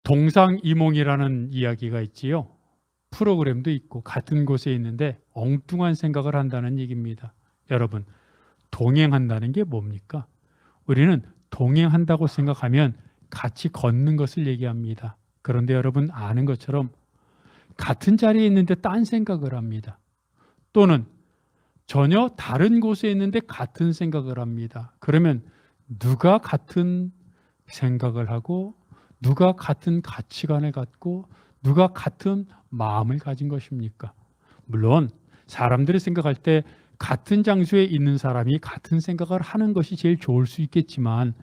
동상이몽이라는 이야기가 있지요. 프로그램도 있고 같은 곳에 있는데 엉뚱한 생각을 한다는 얘기입니다. 여러분, 동행한다는 게 뭡니까? 우리는 동행한다고 생각하면 같이 걷는 것을 얘기합니다. 그런데 여러분 아는 것처럼 같은 자리에 있는데 딴 생각을 합니다. 또는 전혀 다른 곳에 있는데 같은 생각을 합니다. 그러면 누가 같은 생각을 하고 누가 같은 가치관을 갖고 누가 같은 마음을 가진 것입니까? 물론 사람들이 생각할 때 같은 장소에 있는 사람이 같은 생각을 하는 것이 제일 좋을 수 있겠지만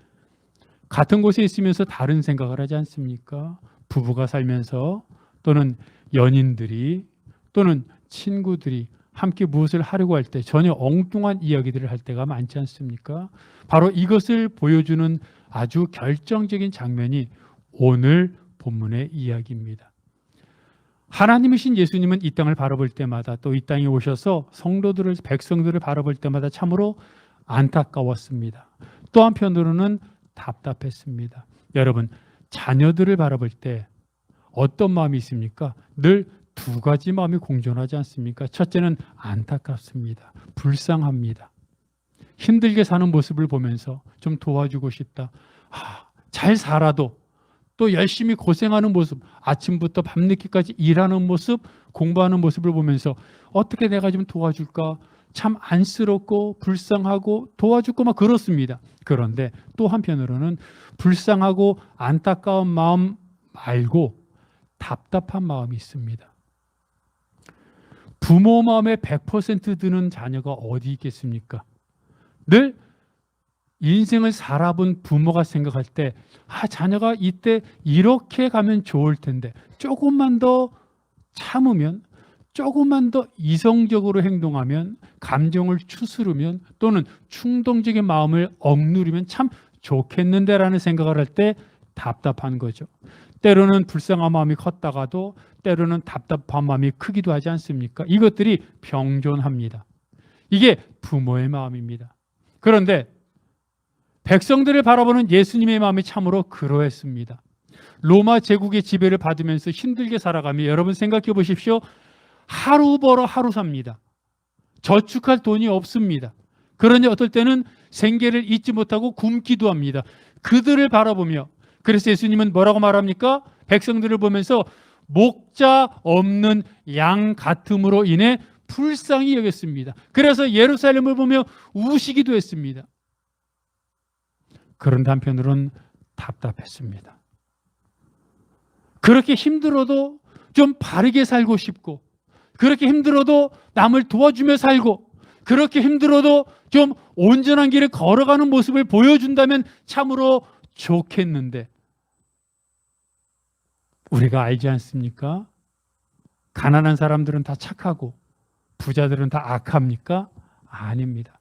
같은 곳에 있으면서 다른 생각을 하지 않습니까? 부부가 살면서 또는 연인들이 또는 친구들이 함께 무엇을 하려고 할 때 전혀 엉뚱한 이야기들을 할 때가 많지 않습니까? 바로 이것을 보여주는 아주 결정적인 장면이 오늘 본문의 이야기입니다. 하나님이신 예수님은 이 땅을 바라볼 때마다 또 이 땅에 오셔서 성도들을 백성들을 바라볼 때마다 참으로 안타까웠습니다. 또 한편으로는 답답했습니다. 여러분, 자녀들을 바라볼 때 어떤 마음이 있습니까? 늘 두 가지 마음이 공존하지 않습니까? 첫째는 안타깝습니다. 불쌍합니다. 힘들게 사는 모습을 보면서 좀 도와주고 싶다. 잘 살아도 또 열심히 고생하는 모습, 아침부터 밤늦게까지 일하는 모습, 공부하는 모습을 보면서 어떻게 내가 좀 도와줄까? 참 안쓰럽고 불쌍하고 도와줄고 막 그렇습니다. 그런데 또 한편으로는 불쌍하고 안타까운 마음 말고 답답한 마음이 있습니다. 부모 마음에 100% 드는 자녀가 어디 있겠습니까? 늘 인생을 살아본 부모가 생각할 때 자녀가 이때 이렇게 가면 좋을 텐데 조금만 더 참으면 조금만 더 이성적으로 행동하면 감정을 추스르면 또는 충동적인 마음을 억누르면 참 좋겠는데라는 생각을 할 때 답답한 거죠. 때로는 불쌍한 마음이 컸다가도 때로는 답답한 마음이 크기도 하지 않습니까? 이것들이 병존합니다. 이게 부모의 마음입니다. 그런데 백성들을 바라보는 예수님의 마음이 참으로 그러했습니다. 로마 제국의 지배를 받으면서 힘들게 살아가며 여러분 생각해 보십시오. 하루 벌어 하루 삽니다. 저축할 돈이 없습니다. 그러니 어떨 때는 생계를 잊지 못하고 굶기도 합니다. 그들을 바라보며 그래서 예수님은 뭐라고 말합니까? 백성들을 보면서 목자 없는 양 같음으로 인해 불쌍히 여겼습니다. 그래서 예루살렘을 보며 우시기도 했습니다. 그런데 한편으로는 답답했습니다. 그렇게 힘들어도 좀 바르게 살고 싶고 그렇게 힘들어도 남을 도와주며 살고 그렇게 힘들어도 좀 온전한 길을 걸어가는 모습을 보여준다면 참으로 좋겠는데 우리가 알지 않습니까? 가난한 사람들은 다 착하고 부자들은 다 악합니까? 아닙니다.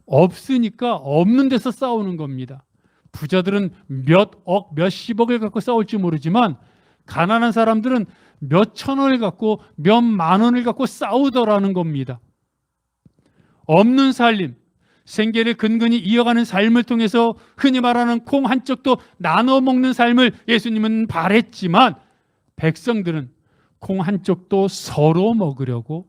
없으니까 없는 데서 싸우는 겁니다. 부자들은 몇 억, 몇십억을 갖고 싸울지 모르지만 가난한 사람들은 몇 천원을 갖고 몇 만원을 갖고 싸우더라는 겁니다. 없는 살림, 생계를 근근히 이어가는 삶을 통해서 흔히 말하는 콩 한 쪽도 나눠 먹는 삶을 예수님은 바랬지만 백성들은 콩 한 쪽도 서로 먹으려고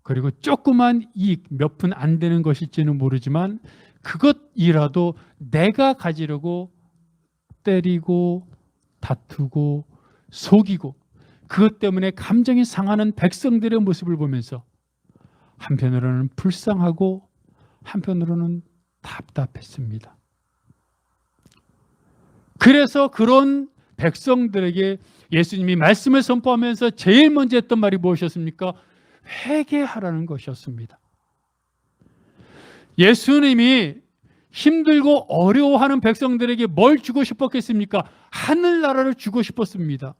그리고 조그만 이익 몇 푼 안 되는 것일지는 모르지만 그것이라도 내가 가지려고 때리고 다투고 속이고 그것 때문에 감정이 상하는 백성들의 모습을 보면서 한편으로는 불쌍하고 한편으로는 답답했습니다. 그래서 그런 백성들에게 예수님이 말씀을 선포하면서 제일 먼저 했던 말이 무엇이었습니까? 회개하라는 것이었습니다. 예수님이 힘들고 어려워하는 백성들에게 뭘 주고 싶었겠습니까? 하늘나라를 주고 싶었습니다.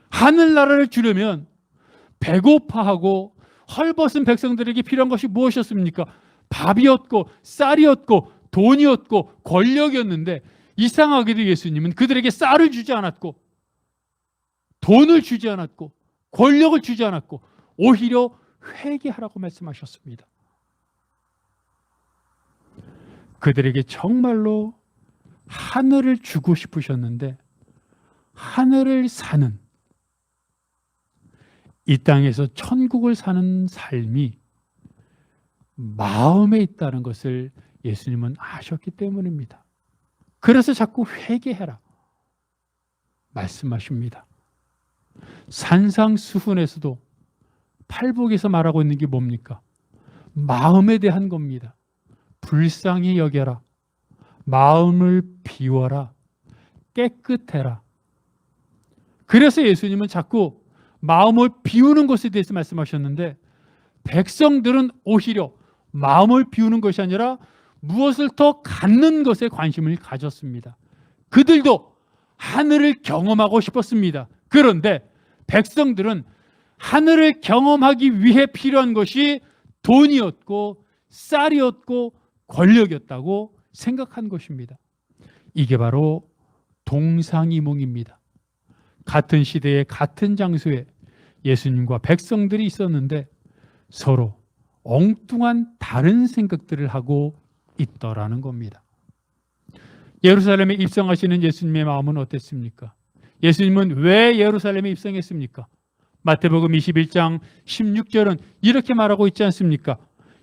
하늘나라를 주려면 배고파하고 헐벗은 백성들에게 필요한 것이 무엇이었습니까? 밥이었고 쌀이었고 돈이었고 권력이었는데 이상하게도 예수님은 그들에게 쌀을 주지 않았고 돈을 주지 않았고 권력을 주지 않았고 오히려 회개하라고 말씀하셨습니다. 그들에게 정말로 하늘을 주고 싶으셨는데 하늘을 사는, 이 땅에서 천국을 사는 삶이 마음에 있다는 것을 예수님은 아셨기 때문입니다. 그래서 자꾸 회개해라 말씀하십니다. 산상수훈에서도 팔복에서 말하고 있는 게 뭡니까? 마음에 대한 겁니다. 불쌍히 여겨라. 마음을 비워라. 깨끗해라. 그래서 예수님은 자꾸 마음을 비우는 것에 대해서 말씀하셨는데, 백성들은 오히려 마음을 비우는 것이 아니라 무엇을 더 갖는 것에 관심을 가졌습니다. 그들도 하늘을 경험하고 싶었습니다. 그런데 백성들은 하늘을 경험하기 위해 필요한 것이 돈이었고 쌀이었고 권력이었다고 생각한 것입니다. 이게 바로 동상이몽입니다. 같은 시대에 같은 장소에 예수님과 백성들이 있었는데 서로 엉뚱한 다른 생각들을 하고 있더라는 겁니다. 예루살렘에 입성하시는 예수님의 마음은 어땠습니까? 예수님은 왜 예루살렘에 입성했습니까? 마태복음 21장 16절은 이렇게 말하고 있지 않습니까?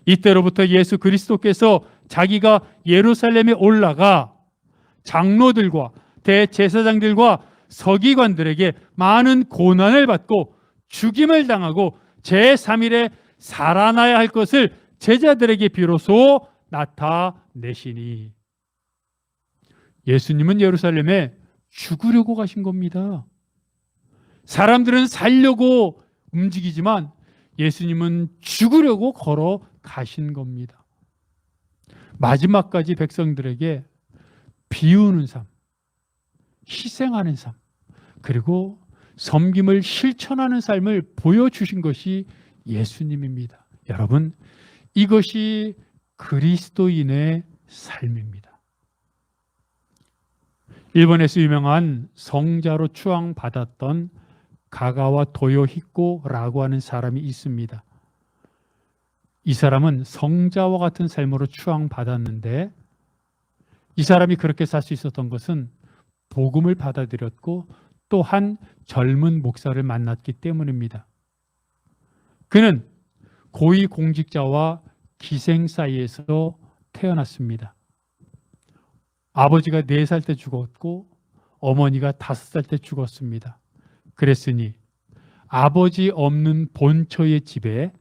이때로부터 예수 그리스도께서 자기가 예루살렘에 올라가 장로들과 대제사장들과 서기관들에게 많은 고난을 받고 죽임을 당하고 제3일에 살아나야 할 것을 제자들에게 비로소 나타내시니. 예수님은 예루살렘에 죽으려고 가신 겁니다. 사람들은 살려고 움직이지만 예수님은 죽으려고 걸어가신 겁니다. 마지막까지 백성들에게 비우는 삶, 희생하는 삶, 그리고 섬김을 실천하는 삶을 보여주신 것이 예수님입니다. 여러분, 이것이 그리스도인의 삶입니다. 일본에서 유명한 성자로 추앙받았던 가가와 도요히코라고 하는 사람이 있습니다. 이 사람은 성자와 같은 삶으로 추앙받았는데, 이 사람이 그렇게 살 수 있었던 것은 복음을 받아들였고 또한 젊은 목사를 만났기 때문입니다. 그는 고위공직자와 기생 사이에서 태어났습니다. 아버지가 4살 때 죽었고 어머니가 5살 때 죽었습니다. 그랬으니 아버지 없는 본처의 집에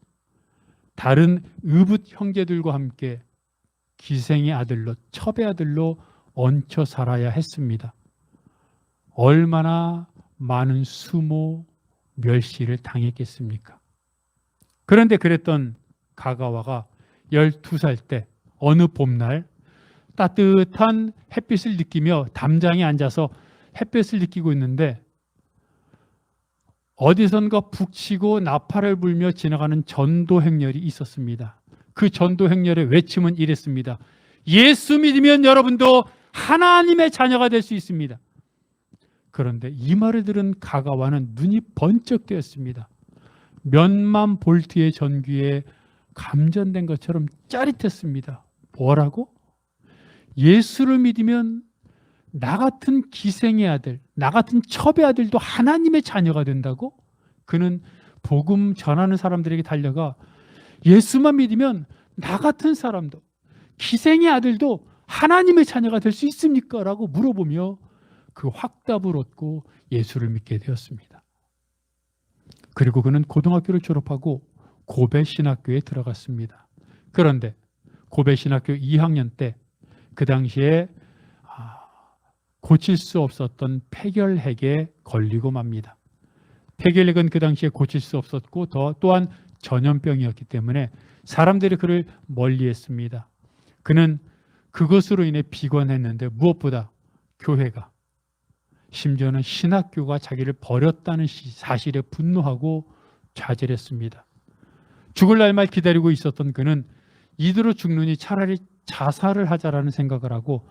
다른 의붓 형제들과 함께 기생의 아들로, 첩의 아들로 얹혀 살아야 했습니다. 얼마나 많은 수모, 멸시를 당했겠습니까? 그런데 그랬던 가가와가 12살 때 어느 봄날 따뜻한 햇빛을 느끼며 담장에 앉아서 햇빛을 느끼고 있는데 어디선가 북치고 나팔을 불며 지나가는 전도 행렬이 있었습니다. 그 전도 행렬의 외침은 이랬습니다. 예수 믿으면 여러분도 하나님의 자녀가 될 수 있습니다. 그런데 이 말을 들은 가가와는 눈이 번쩍 뜨였습니다. 몇만 볼트의 전기에 감전된 것처럼 짜릿했습니다. 뭐라고? 예수를 믿으면 나 같은 기생의 아들, 나 같은 첩의 아들도 하나님의 자녀가 된다고? 그는 복음 전하는 사람들에게 달려가 예수만 믿으면 나 같은 사람도, 기생의 아들도 하나님의 자녀가 될 수 있습니까? 라고 물어보며 그 확답을 얻고 예수를 믿게 되었습니다. 그리고 그는 고등학교를 졸업하고 고베신학교에 들어갔습니다. 그런데 고베신학교 2학년 때 그 당시에 고칠 수 없었던 폐결핵에 걸리고 맙니다. 폐결핵은 그 당시에 고칠 수 없었고 또한 전염병이었기 때문에 사람들이 그를 멀리했습니다. 그는 그것으로 인해 비관했는데 무엇보다 교회가, 심지어는 신학교가 자기를 버렸다는 사실에 분노하고 좌절했습니다. 죽을 날만 기다리고 있었던 그는 이대로 죽느니 차라리 자살을 하자라는 생각을 하고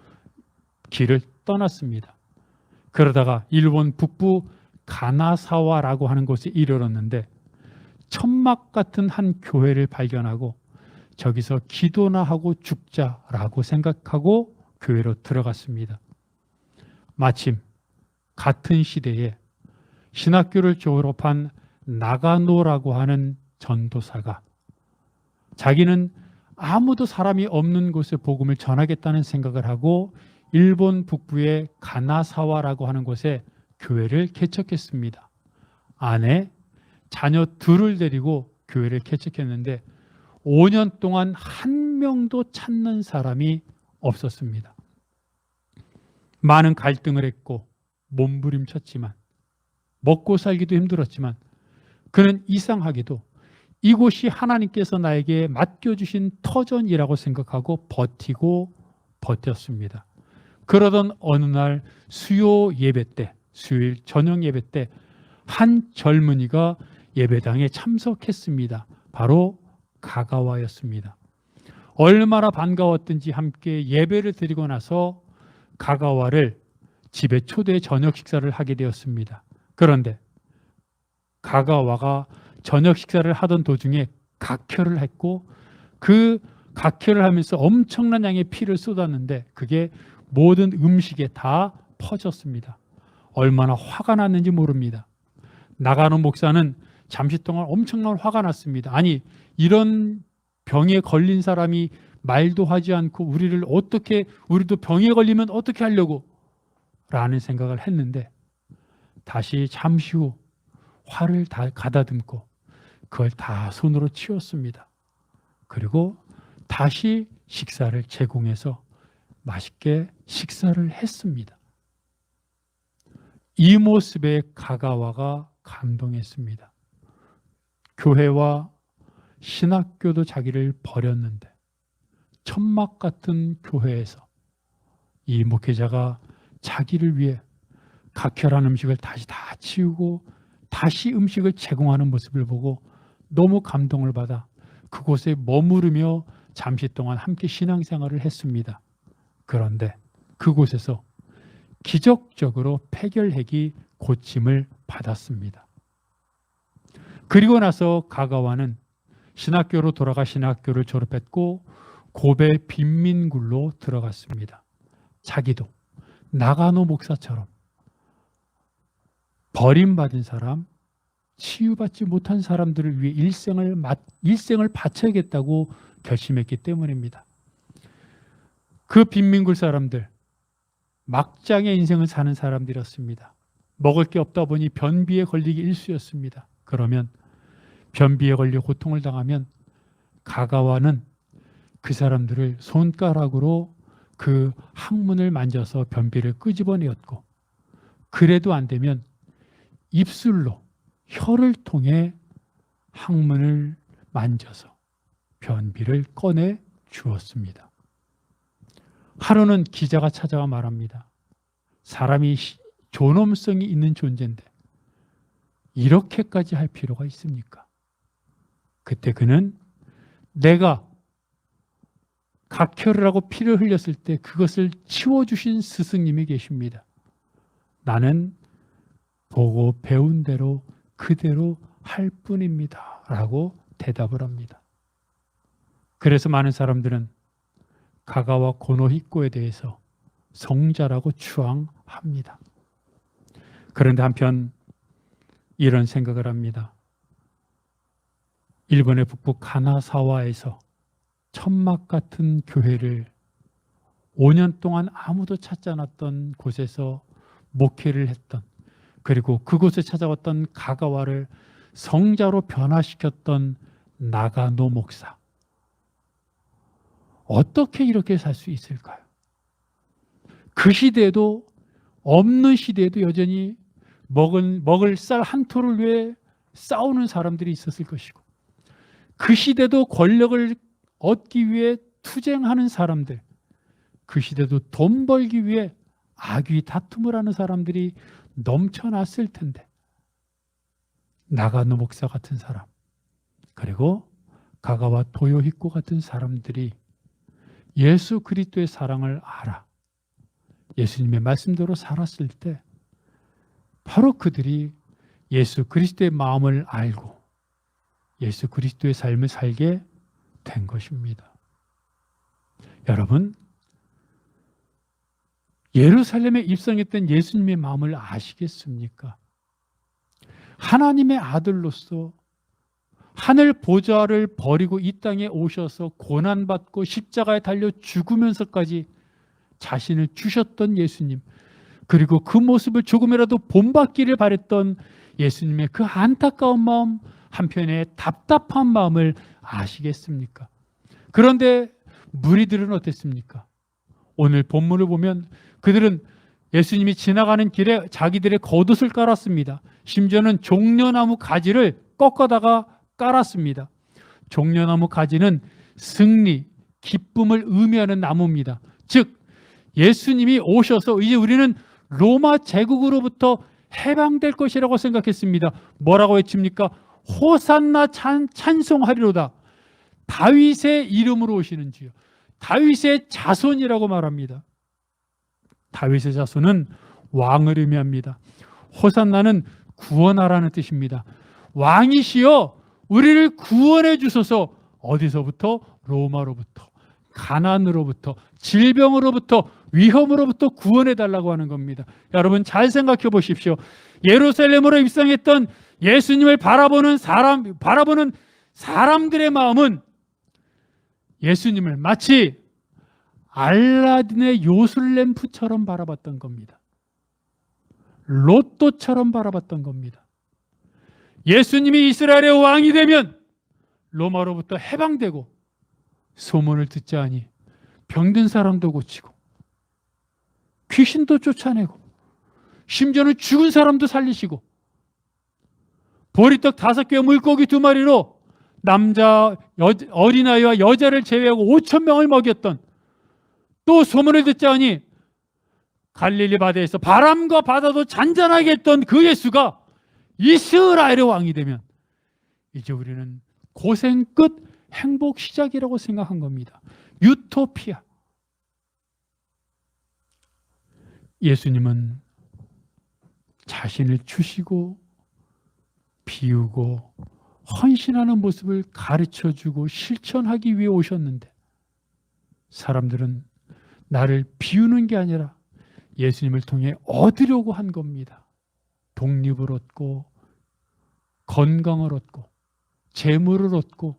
길을 떠났습니다. 그러다가 일본 북부 가나사와라고 하는 곳에 이르렀는데 천막 같은 한 교회를 발견하고 저기서 기도나 하고 죽자라고 생각하고 교회로 들어갔습니다. 마침 같은 시대에 신학교를 졸업한 나가노라고 하는 전도사가 자기는 아무도 사람이 없는 곳에 복음을 전하겠다는 생각을 하고 일본 북부의 가나사와라고 하는 곳에 교회를 개척했습니다. 아내, 자녀 둘을 데리고 교회를 개척했는데 5년 동안 한 명도 찾는 사람이 없었습니다. 많은 갈등을 했고 몸부림쳤지만 먹고 살기도 힘들었지만 그는 이상하게도 이곳이 하나님께서 나에게 맡겨주신 터전이라고 생각하고 버티고 버텼습니다. 그러던 어느 날 수요 예배 때, 수요일 저녁 예배 때 한 젊은이가 예배당에 참석했습니다. 바로 가가와였습니다. 얼마나 반가웠든지 함께 예배를 드리고 나서 가가와를 집에 초대 저녁 식사를 하게 되었습니다. 그런데 가가와가 저녁 식사를 하던 도중에 각혈을 했고 그 각혈을 하면서 엄청난 양의 피를 쏟았는데 그게 모든 음식에 다 퍼졌습니다. 얼마나 화가 났는지 모릅니다. 나가노 목사는 잠시 동안 엄청난 화가 났습니다. 아니, 이런 병에 걸린 사람이 말도 하지 않고 우리도 병에 걸리면 어떻게 하려고 라는 생각을 했는데 다시 잠시 후 화를 다 가다듬고 그걸 다 손으로 치웠습니다. 그리고 다시 식사를 제공해서 맛있게 식사를 했습니다. 이 모습에 가가와가 감동했습니다. 교회와 신학교도 자기를 버렸는데 천막 같은 교회에서 이 목회자가 자기를 위해 각혈한 음식을 다시 다 치우고 다시 음식을 제공하는 모습을 보고 너무 감동을 받아 그곳에 머무르며 잠시 동안 함께 신앙생활을 했습니다. 그런데 그곳에서 기적적으로 폐결핵이 고침을 받았습니다. 그리고 나서 가가와는 신학교로 돌아가 신학교를 졸업했고 고베 빈민굴로 들어갔습니다. 자기도 나가노 목사처럼 버림받은 사람, 치유받지 못한 사람들을 위해 일생을 바쳐야겠다고 결심했기 때문입니다. 그 빈민굴 사람들, 막장의 인생을 사는 사람들이었습니다. 먹을 게 없다 보니 변비에 걸리기 일쑤였습니다. 그러면 변비에 걸려 고통을 당하면 가가와는 그 사람들을 손가락으로 그 항문을 만져서 변비를 끄집어내었고 그래도 안 되면 입술로 혀를 통해 항문을 만져서 변비를 꺼내 주었습니다. 하루는 기자가 찾아와 말합니다. 사람이 존엄성이 있는 존재인데 이렇게까지 할 필요가 있습니까? 그때 그는 내가 각혈을 하고 피를 흘렸을 때 그것을 치워주신 스승님이 계십니다. 나는 보고 배운 대로 그대로 할 뿐입니다. 라고 대답을 합니다. 그래서 많은 사람들은 가가와 고노히코에 대해서 성자라고 추앙합니다. 그런데 한편 이런 생각을 합니다. 일본의 북부 가나사와에서 천막 같은 교회를 5년 동안 아무도 찾지 않았던 곳에서 목회를 했던, 그리고 그곳에 찾아왔던 가가와를 성자로 변화시켰던 나가노 목사. 어떻게 이렇게 살 수 있을까요? 그 시대에도, 없는 시대에도 여전히 먹을 쌀 한 토를 위해 싸우는 사람들이 있었을 것이고, 그 시대도 권력을 얻기 위해 투쟁하는 사람들, 그 시대도 돈 벌기 위해 악의 다툼을 하는 사람들이 넘쳐났을 텐데, 나가노 목사 같은 사람, 그리고 가가와 도요히코 같은 사람들이 예수 그리스도의 사랑을 알아 예수님의 말씀대로 살았을 때 바로 그들이 예수 그리스도의 마음을 알고 예수 그리스도의 삶을 살게 된 것입니다. 여러분, 예루살렘에 입성했던 예수님의 마음을 아시겠습니까? 하나님의 아들로서 하늘 보좌를 버리고 이 땅에 오셔서 고난받고 십자가에 달려 죽으면서까지 자신을 주셨던 예수님, 그리고 그 모습을 조금이라도 본받기를 바랬던 예수님의 그 안타까운 마음, 한편의 답답한 마음을 아시겠습니까? 그런데 무리들은 어땠습니까? 오늘 본문을 보면 그들은 예수님이 지나가는 길에 자기들의 겉옷을 깔았습니다. 심지어는 종려나무 가지를 꺾어다가 깔았습니다. 종려나무 가지는 승리, 기쁨을 의미하는 나무입니다. 즉 예수님이 오셔서 이제 우리는 로마 제국으로부터 해방될 것이라고 생각했습니다. 뭐라고 외칩니까? 호산나 찬송하리로다. 다윗의 이름으로 오시는 주여. 다윗의 자손이라고 말합니다. 다윗의 자손은 왕을 의미합니다. 호산나는 구원하라는 뜻입니다. 왕이시여 우리를 구원해 주소서. 어디서부터? 로마로부터, 가난으로부터, 질병으로부터, 위험으로부터 구원해 달라고 하는 겁니다. 여러분 잘 생각해 보십시오. 예루살렘으로 입성했던 예수님을 바라보는 사람들의 마음은 예수님을 마치 알라딘의 요술램프처럼 바라봤던 겁니다. 로또처럼 바라봤던 겁니다. 예수님이 이스라엘의 왕이 되면 로마로부터 해방되고 소문을 듣자하니 병든 사람도 고치고 귀신도 쫓아내고 심지어는 죽은 사람도 살리시고 보리떡 5개 물고기 2마리로 남자, 어린아이와 여자를 제외하고 5,000명을 먹였던, 또 소문을 듣자하니 갈릴리 바다에서 바람과 바다도 잔잔하게 했던 그 예수가 이스라엘의 왕이 되면 이제 우리는 고생 끝 행복 시작이라고 생각한 겁니다. 유토피아. 예수님은 자신을 주시고 비우고 헌신하는 모습을 가르쳐주고 실천하기 위해 오셨는데 사람들은 나를 비우는 게 아니라 예수님을 통해 얻으려고 한 겁니다. 독립을 얻고 건강을 얻고 재물을 얻고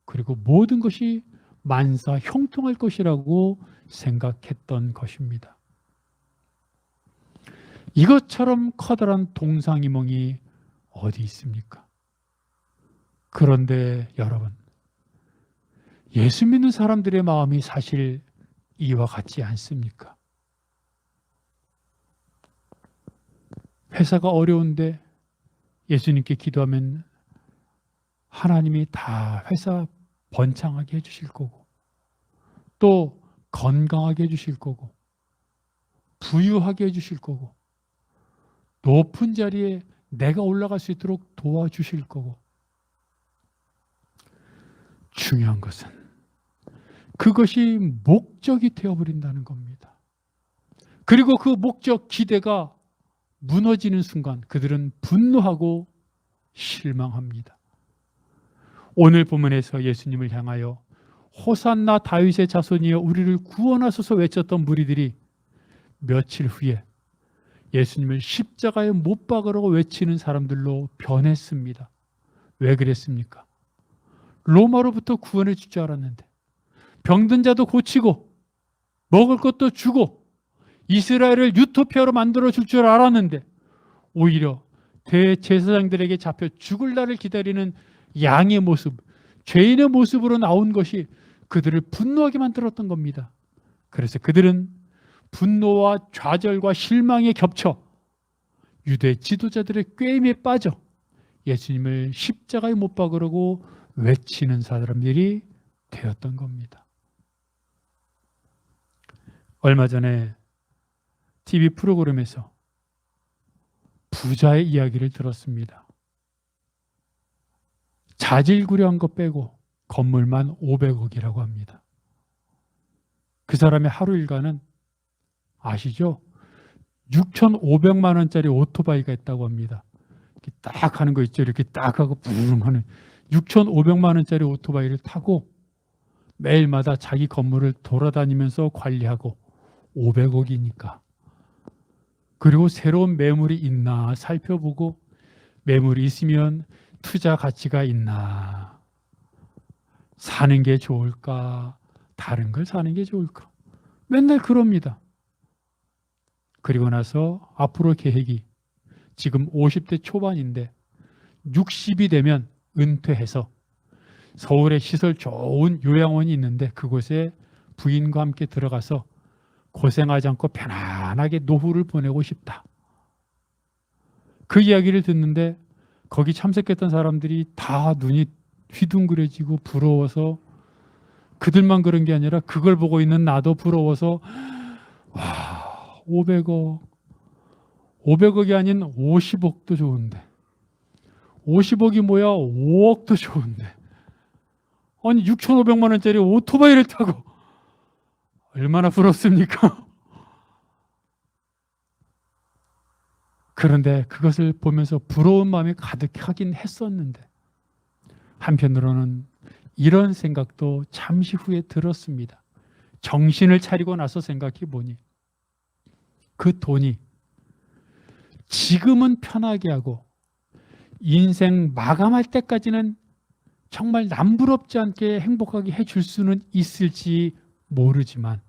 그리고 모든 것이 만사 형통할 것이라고 생각했던 것입니다. 이것처럼 커다란 동상이몽이 어디 있습니까? 그런데 여러분, 예수 믿는 사람들의 마음이 사실 이와 같지 않습니까? 회사가 어려운데 예수님께 기도하면 하나님이 다 회사 번창하게 해주실 거고, 또 건강하게 해주실 거고, 부유하게 해주실 거고, 높은 자리에 내가 올라갈 수 있도록 도와주실 거고. 중요한 것은 그것이 목적이 되어버린다는 겁니다. 그리고 그 목적, 기대가 무너지는 순간 그들은 분노하고 실망합니다. 오늘 본문에서 예수님을 향하여 호산나 다윗의 자손이여 우리를 구원하소서 외쳤던 무리들이 며칠 후에 예수님을 십자가에 못 박으라고 외치는 사람들로 변했습니다. 왜 그랬습니까? 로마로부터 구원해 줄 줄 알았는데, 병든 자도 고치고 먹을 것도 주고 이스라엘을 유토피아로 만들어 줄 줄 알았는데 오히려 대제사장들에게 잡혀 죽을 날을 기다리는 양의 모습, 죄인의 모습으로 나온 것이 그들을 분노하게 만들었던 겁니다. 그래서 그들은 분노와 좌절과 실망에 겹쳐 유대 지도자들의 꾀임에 빠져 예수님을 십자가에 못 박으려고 외치는 사람들이 되었던 겁니다. 얼마 전에 TV 프로그램에서 부자의 이야기를 들었습니다. 자질구레한 거 빼고 건물만 500억이라고 합니다. 그 사람의 하루 일과는 아시죠? 6,500만 원짜리 오토바이가 있다고 합니다. 이렇게 딱 하는 거 있죠? 이렇게 딱 하고 부릉 하는 6,500만 원짜리 오토바이를 타고 매일마다 자기 건물을 돌아다니면서 관리하고 500억이니까. 그리고 새로운 매물이 있나 살펴보고 매물이 있으면 투자 가치가 있나, 사는 게 좋을까, 다른 걸 사는 게 좋을까, 맨날 그럽니다. 그리고 나서 앞으로 계획이 지금 50대 초반인데 60이 되면 은퇴해서 서울에 시설 좋은 요양원이 있는데 그곳에 부인과 함께 들어가서 고생하지 않고 편안하게 노후를 보내고 싶다. 그 이야기를 듣는데 거기 참석했던 사람들이 다 눈이 휘둥그레지고 부러워서, 그들만 그런 게 아니라 그걸 보고 있는 나도 부러워서, 와, 500억이 아닌 50억도 좋은데, 50억이 뭐야, 5억도 좋은데, 아니 6,500만 원짜리 오토바이를 타고 얼마나 부럽습니까? 그런데 그것을 보면서 부러운 마음이 가득하긴 했었는데 한편으로는 이런 생각도 잠시 후에 들었습니다. 정신을 차리고 나서 생각해 보니 그 돈이 지금은 편하게 하고 인생 마감할 때까지는 정말 남부럽지 않게 행복하게 해줄 수는 있을지 모르지만,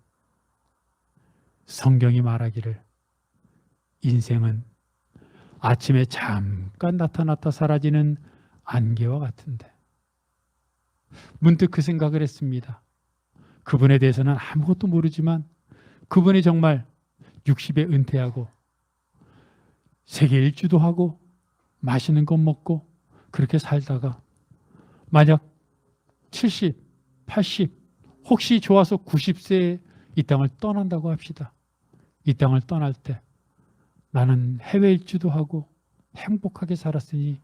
성경이 말하기를 인생은 아침에 잠깐 나타났다 사라지는 안개와 같은데, 문득 그 생각을 했습니다. 그분에 대해서는 아무것도 모르지만 그분이 정말 60에 은퇴하고 세계 일주도 하고 맛있는 것 먹고 그렇게 살다가 만약 70, 80, 혹시 좋아서 90세에 이 땅을 떠난다고 합시다. 이 땅을 떠날 때 나는 해외 일주도 하고 행복하게 살았으니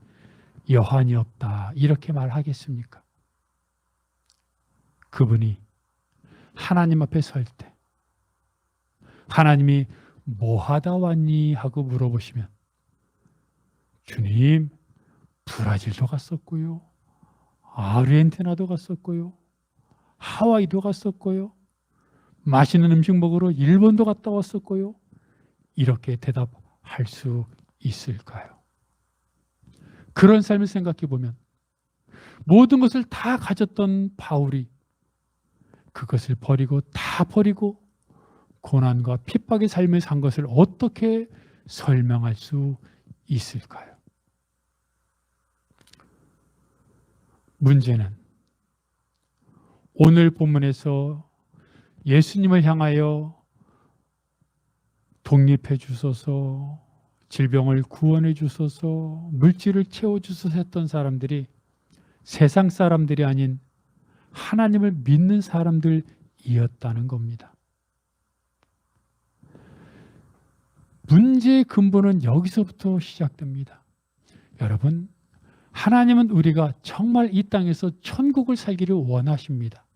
여한이 없다, 이렇게 말하겠습니까? 그분이 하나님 앞에 설 때 하나님이 뭐 하다 왔니? 하고 물어보시면, 주님, 브라질도 갔었고요, 아르헨티나도 갔었고요, 하와이도 갔었고요, 맛있는 음식 먹으러 일본도 갔다 왔었고요, 이렇게 대답할 수 있을까요? 그런 삶을 생각해 보면 모든 것을 다 가졌던 바울이 그것을 버리고 다 버리고 고난과 핍박의 삶을 산 것을 어떻게 설명할 수 있을까요? 문제는 오늘 본문에서 예수님을 향하여 독립해 주소서, 질병을 구원해 주소서, 물질을 채워 주소서 했던 사람들이 세상 사람들이 아닌 하나님을 믿는 사람들이었다는 겁니다. 문제의 근본은 여기서부터 시작됩니다. 여러분, 하나님은 우리가 정말 이 땅에서 천국을 살기를 원하십니다.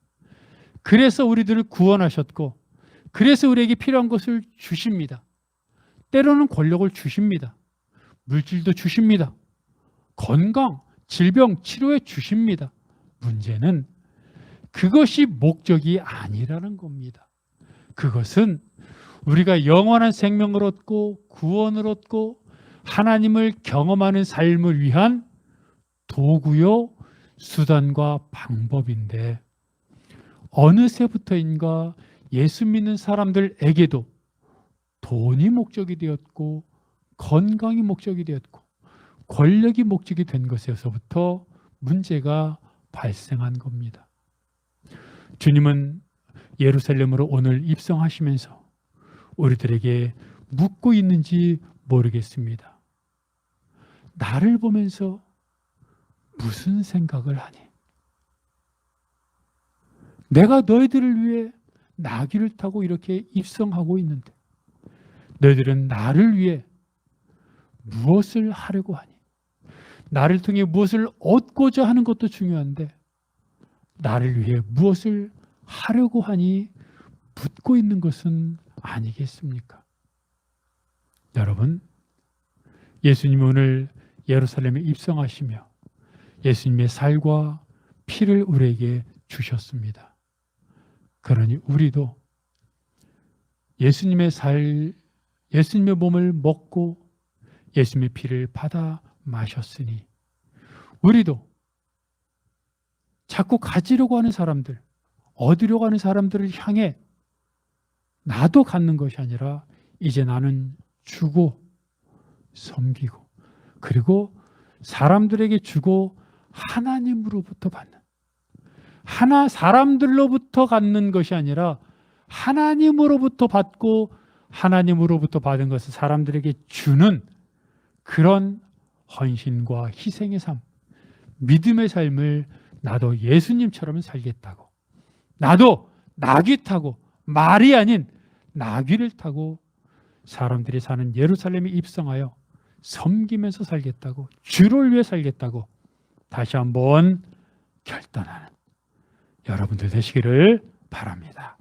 그래서 우리들을 구원하셨고, 그래서 우리에게 필요한 것을 주십니다. 때로는 권력을 주십니다. 물질도 주십니다. 건강, 질병, 치료해 주십니다. 문제는 그것이 목적이 아니라는 겁니다. 그것은 우리가 영원한 생명을 얻고 구원을 얻고 하나님을 경험하는 삶을 위한 도구요, 수단과 방법인데, 어느새부터인가 예수 믿는 사람들에게도 돈이 목적이 되었고 건강이 목적이 되었고 권력이 목적이 된 것에서부터 문제가 발생한 겁니다. 주님은 예루살렘으로 오늘 입성하시면서 우리들에게 묻고 있는지 모르겠습니다. 나를 보면서 무슨 생각을 하니? 내가 너희들을 위해 나귀를 타고 이렇게 입성하고 있는데 너희들은 나를 위해 무엇을 하려고 하니? 나를 통해 무엇을 얻고자 하는 것도 중요한데 나를 위해 무엇을 하려고 하니 묻고 있는 것은 아니겠습니까? 여러분, 예수님이 오늘 예루살렘에 입성하시며 예수님의 살과 피를 우리에게 주셨습니다. 그러니 우리도 예수님의 몸을 먹고 예수님의 피를 받아 마셨으니 우리도 자꾸 가지려고 하는 사람들, 얻으려고 하는 사람들을 향해 나도 갖는 것이 아니라 이제 나는 주고 섬기고 그리고 사람들에게 주고 하나님으로부터 받는, 사람들로부터 갖는 것이 아니라 하나님으로부터 받고 하나님으로부터 받은 것을 사람들에게 주는 그런 헌신과 희생의 삶, 믿음의 삶을 나도 예수님처럼 살겠다고, 나도 나귀 타고, 말이 아닌 나귀를 타고 사람들이 사는 예루살렘에 입성하여 섬기면서 살겠다고, 주를 위해 살겠다고 다시 한번 결단하는 여러분들 되시기를 바랍니다.